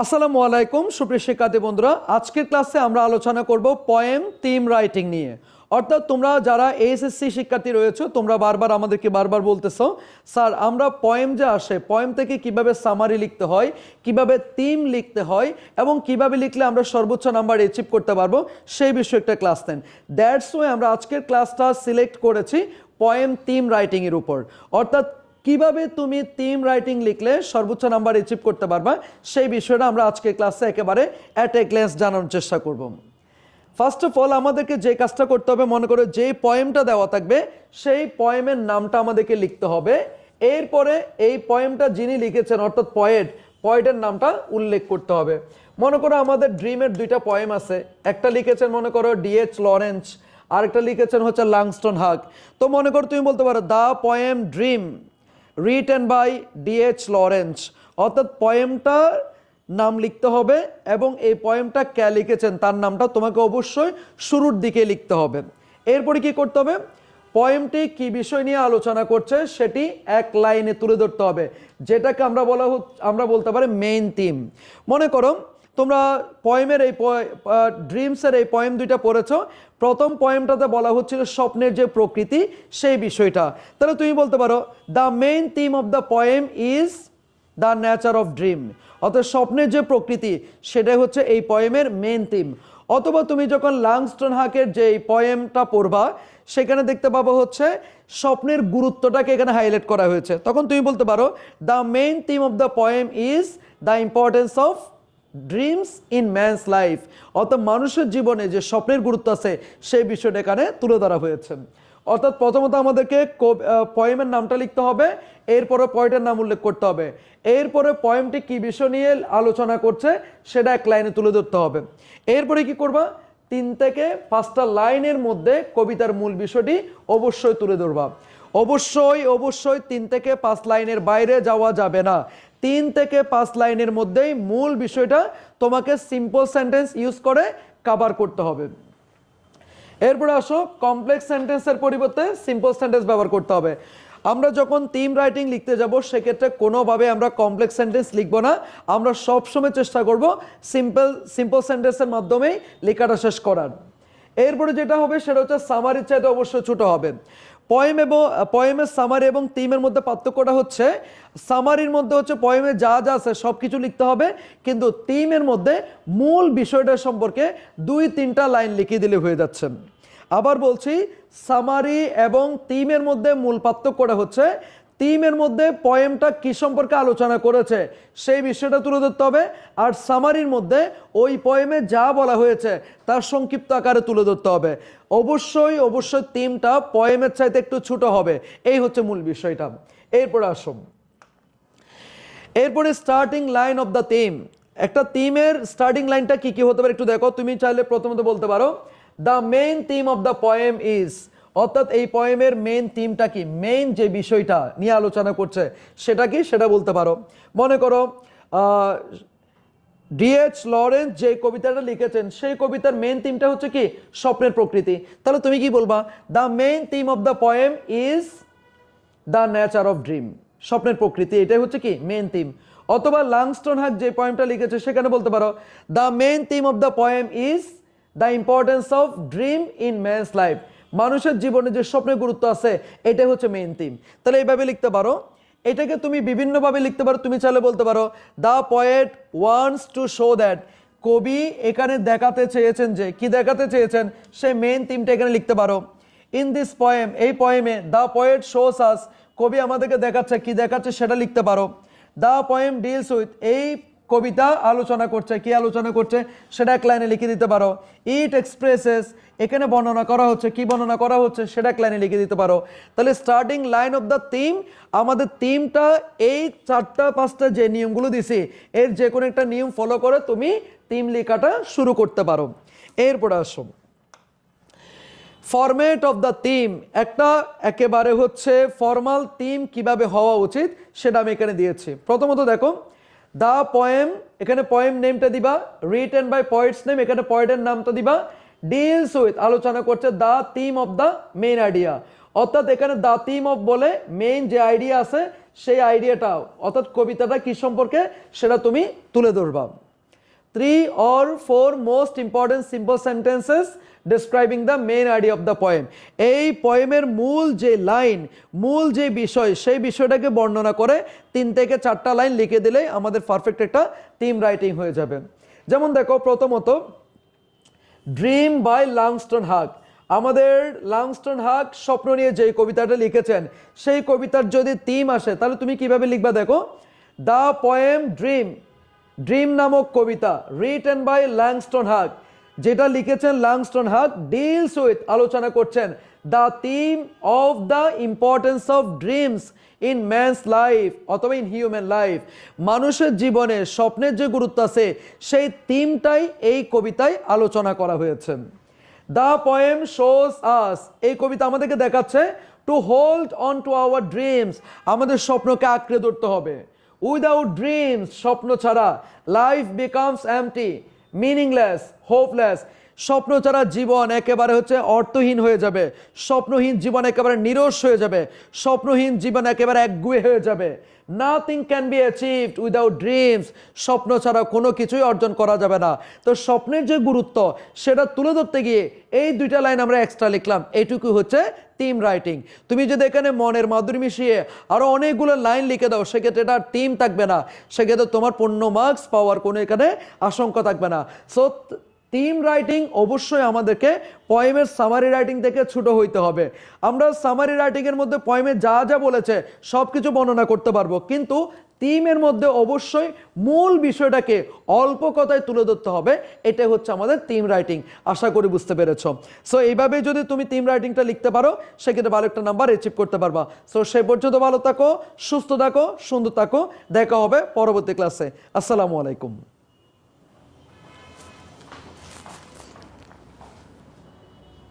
আসসালামু আলাইকুম সুপ্রিয় শিক্ষার্থী বন্ধুরা, আজকের ক্লাসে আমরা আলোচনা করব পোয়েম থিম রাইটিং নিয়ে। অর্থাৎ তোমরা যারা এইচএসসি শিক্ষার্থী রয়েছে তোমরা আমাদেরকে বারবার বলতেছো, স্যার আমরা পোয়েম যে আসে পোয়েম থেকে কিভাবে সামারি লিখতে হয়, কিভাবে থিম লিখতে হয় এবং কিভাবে লিখলে আমরা সর্বোচ্চ নাম্বার অ্যাচিভ করতে পারবো সেই বিষয়ে একটা ক্লাস দেন। দ্যাটস ওয়াই আমরা আজকের ক্লাসটা সিলেক্ট করেছি পোয়েম থিম রাইটিংয়ের উপর। অর্থাৎ কিভাবে তুমি থিম রাইটিং লিখলে সর্বোচ্চ নাম্বার অ্যাচিভ করতে পারবা সেই বিষয়টা আমরা আজকে ক্লাসে একেবারে অ্যাট এ গ্ল্যান্স জানানোর চেষ্টা করব। ফার্স্ট অফ অল আমাদেরকে যে কাজটা করতে হবে, মনে করো যে পোয়েমটা দেওয়া থাকবে সেই পোয়েমের নামটা আমাদেরকে লিখতে হবে। এরপরে এই পোয়েমটা যিনি লিখেছেন অর্থাৎ পোয়েটের নামটা উল্লেখ করতে হবে। মনে করো আমাদের ড্রিমের দুইটা পোয়েম আছে, একটা লিখেছেন মনে করো ডিএইচ লরেন্স, আরেকটা লিখেছেন হচ্ছে লাংস্টন হাগ। তো মনে করো তুমি বলতে পারো the poem dream written by DH Lawrence, অর্থাৎ পোয়েমটার নাম লিখতে হবে এবং এই পোয়েমটা কে লিখেছেন তার নামটা তোমাকে অবশ্যই শুরুর দিকে লিখতে হবে। এরপরে কি করতে হবে, পোয়েমটি কি বিষয় নিয়ে আলোচনা করছে সেটি এক লাইনে তুলে ধরতে হবে, যেটাকে আমরা বলতে পারি মেইন থিম। মনে করো তোমরা পোয়েমের এই ড্রিমসের এই পোয়েম দুইটা পড়েছো। প্রথম পোয়েমটাতে বলা হচ্ছিল স্বপ্নের যে প্রকৃতি সেই বিষয়টা, তাহলে তুমি বলতে পারো the main theme of the poem is the nature of dream, অর্থাৎ স্বপ্নের যে প্রকৃতি সেটাই হচ্ছে এই পোয়েমের মেইন থিম। অথবা তুমি যখন লাংস্টন হাকের যে পোয়েমটা পড়বা সেখানে দেখতে পাবো হচ্ছে স্বপ্নের গুরুত্বটাকে এখানে হাইলাইট করা হয়েছে, তখন তুমি বলতে পারো the main theme of the poem is the importance of dreams in man's life, অর্থাৎ মানুষের জীবনে যে স্বপ্নের গুরুত্ব আছে সেই বিষয়টা এখানে তুলে ধরা হয়েছে। অর্থাৎ প্রথমত আমাদেরকে পোয়েমের নামটা লিখতে হবে, এরপরে পোয়েটের নাম উল্লেখ করতে হবে, এরপরে পোয়েমটি কি বিষয় নিয়ে আলোচনা করছে সেটা এক লাইনে তুলে ধরতে হবে। এরপরে কি করবা, 3 থেকে 5টা লাইনের মধ্যে কবিতার মূল বিষয়টি অবশ্যই তুলে ধরবা। অবশ্যই 3 থেকে 5 লাইনের বাইরে যাওয়া যাবে না। 3 থেকে 5 লাইনের মধ্যেই মূল বিষয়টা তোমাকে সিম্পল সেন্টেন্স ইউজ করে কভার করতে হবে। এরপরে আসো কমপ্লেক্স সেন্টেন্সের পরিবর্তে সিম্পল সেন্টেন্স ব্যবহার করতে হবে। আমরা যখন থিম রাইটিং লিখতে যাব সেক্ষেত্রে কোনোভাবে আমরা কমপ্লেক্স সেন্টেন্স লিখবো না, আমরা সবসময় চেষ্টা করব সিম্পল সেন্টেন্সের মাধ্যমেই লেখাটা শেষ করার। এরপরে যেটা হবে সেটা হচ্ছে সামারির চাইতে অবশ্যই ছোট হবে। পোয়েমের সামারি এবং থিমের মধ্যে পার্থক্যটা হচ্ছে সামারির মধ্যে হচ্ছে পোয়েমে যা যা আছে সব কিছু লিখতে হবে, কিন্তু থিমের মধ্যে মূল বিষয়টা সম্পর্কে 2-3টা লাইন লিখে দিলে হয়ে যাচ্ছে। আবার বলছি, সামারি এবং থিমের মধ্যে মূল পার্থক্যটা হচ্ছে থিমের মধ্যে পোয়েমটা কি সম্পর্কে আলোচনা করেছে সেই বিষয়টা তুলে ধরতে হবে, আর সামারির মধ্যে ওই পোয়েমে যা বলা হয়েছে তার সংক্ষিপ্ত আকারে তুলে ধরতে হবে। অবশ্যই থিমটা পোয়েমের চাইতে একটু ছোট হবে, এই হচ্ছে মূল বিষয়টা। এরপরে আসুন, এরপরে starting line of the theme. একটা থিমের স্টার্টিং লাইনটা কি কি হতে পারে একটু দেখো। তুমি চাইলে প্রথমত বলতে পারো the main theme of the poem is, অর্থাৎ এই পোয়েমের মেইন থিমটা কি, মেইন যে বিষয়টা নিয়ে আলোচনা করছে সেটা কি সেটা বলতে পারো। মনে করো ডিএইচ লরেন্স যে কবিতাটা লিখেছেন সেই কবিতার মেইন থিমটা হচ্ছে কি স্বপ্নের প্রকৃতি, তাহলে তুমি কি বলবা the main theme of the poem is the nature of dream, স্বপ্নের প্রকৃতি, এটাই হচ্ছে কি মেইন থিম। অথবা লাংস্টন হাক যে পোয়েমটা লিখেছে সেখানে বলতে পারো the main theme of the poem is the importance of dream in man's life, মানুষের জীবনে যে স্বপ্নের গুরুত্ব আছে এটাই হচ্ছে মেইন থিম। তাহলে এইভাবে লিখতে পারো। এটাকে তুমি বিভিন্নভাবে লিখতে পারো, তুমি চাইলে বলতে পারো the poet wants to show that, কবি এখানে দেখাতে চেয়েছেন যে কি দেখাতে চেয়েছেন সেই মেইন থিমটা এখানে লিখতে পারো। ইন দিস পোয়েম, এই পোয়েমে দ্য পোয়েট শোস আস, কবি আমাদেরকে দেখাচ্ছে কি দেখাচ্ছে সেটা লিখতে পারো। দ্য পোয়েম ডিলস উইথ, এই কবিতা আলোচনা করছে কি আলোচনা করছে সেটা এক লাইনে লিখে দিতে পারো। ইট এক্সপ্রেসেস, এখানে বর্ণনা করা হচ্ছে কি বর্ণনা করা হচ্ছে সেটা এক লাইনে লিখে দিতে পারো। তাহলে starting line of the theme, আমাদের থিমটা এই 4-5টা যে নিয়মগুলো দিছি এর যে কোনো একটা নিয়ম ফলো করে তুমি থিম লেখাটা শুরু করতে পারো। এরপরে আসো ফরম্যাট অফ দ্য থিম, একটা একেবারে হচ্ছে ফর্মাল থিম কিভাবে হওয়া উচিত সেটা আমি এখানে দিয়েছি। প্রথমত দেখো দ্য পোয়েম, এখানে পোয়েম নেমটা দিবা, রিটেন বাই পোয়েটস নেম, এখানে পোয়েটের নামটা দিবা, ডিলস উইথ, আলোচনা করছে the theme of the main idea, অর্থাৎ এখানে দ্য থিম অফ বলে মেইন যে আইডিয়া আছে সেই আইডিয়াটা অর্থাৎ কবিতাটা কি সম্পর্কে সেটা তুমি তুলে ধরবা। 3 or 4 most important simple sentences describing the main idea of the poem. এই পোয়েমের মূল যে লাইন, মূল যে বিষয়, সেই বিষয়টাকে বর্ণনা করে 3 থেকে 4টা লাইন লিখে দিলেই আমাদের পারফেক্ট একটা থিম রাইটিং হয়ে যাবে। যেমন দেখো, প্রথমত ড্রিম বাই লাংস্টন হাগ। আমাদের লাংস্টন হাগ স্বপ্ন নিয়ে যে কবিতাটা লিখেছেন, সেই কবিতার যদি থিম আসে তাহলে তুমি কিভাবে লিখবা দেখো, দ্য পোয়েম ড্রিম, ড্রিম নামক কবিতা রিটেন বাই লাংস্টন হাগ, যেটা লিখেছেন লাংস্টন হাগ, ডিলস উইথ, আলোচনা করছেন, the theme of the importance of dreams in man's life অথবা ইন হিউম্যান লাইফ। মানুষের জীবনে স্বপ্নের যে গুরুত্ব আছে সেই থিমটাই এই কবিতায় আলোচনা করা হয়েছে। দ্য পোয়েম শোস আস, এই কবিতা আমাদেরকে দেখাচ্ছে to hold on to our dreams, আমাদের স্বপ্নকে আঁকড়ে ধরতে হবে। উইদাউট ড্রিমস, স্বপ্ন ছাড়া, life becomes empty, meaningless, hopeless, স্বপ্ন ছাড়া জীবন একেবারে হচ্ছে অর্থহীন হয়ে যাবে, স্বপ্নহীন জীবন একেবারে নিরস হয়ে যাবে, স্বপ্নহীন জীবন একেবারে একগুঁয়ে হয়ে যাবে। Nothing can be achieved without dreams, স্বপ্ন ছাড়া কোনো কিছুই অর্জন করা যাবে না। তো স্বপ্নের যে গুরুত্ব সেটা তুলে ধরতে গিয়ে এই 2টা লাইন আমরা এক্সট্রা লিখলাম, এইটুকু হচ্ছে থিম রাইটিং। তুমি যদি এখানে মনের মাধুরী মিশিয়ে আরও অনেকগুলো লাইন লিখে দাও, সেক্ষেত্রে এটা থিম থাকবে না, সেক্ষেত্রে তোমার 15 মার্কস পাওয়ার কোনো এখানে আশঙ্কা থাকবে না। সো থিম রাইটিং অবশ্যই আমাদেরকে পোয়েমের সামারি রাইটিং থেকে ছোট হইতে হবে। আমরা সামারি রাইটিংয়ের মধ্যে পোয়েমে যা যা বলেছে সব কিছু বর্ণনা করতে পারবো, কিন্তু থিমের মধ্যে অবশ্যই মূল বিষয়টাকে অল্প কথায় তুলে ধরতে হবে, এটাই হচ্ছে আমাদের থিম রাইটিং। আশা করি বুঝতে পেরেছ। সো এইভাবে যদি তুমি থিম রাইটিংটা লিখতে পারো সেক্ষেত্রে ভালো একটা নাম্বার অ্যাচিভ করতে পারবা। সো সেই পর্যন্ত ভালো থাকো, সুস্থ থাকো, সুন্দর থাকো, দেখা হবে পরবর্তী ক্লাসে। আসসালামু আলাইকুম।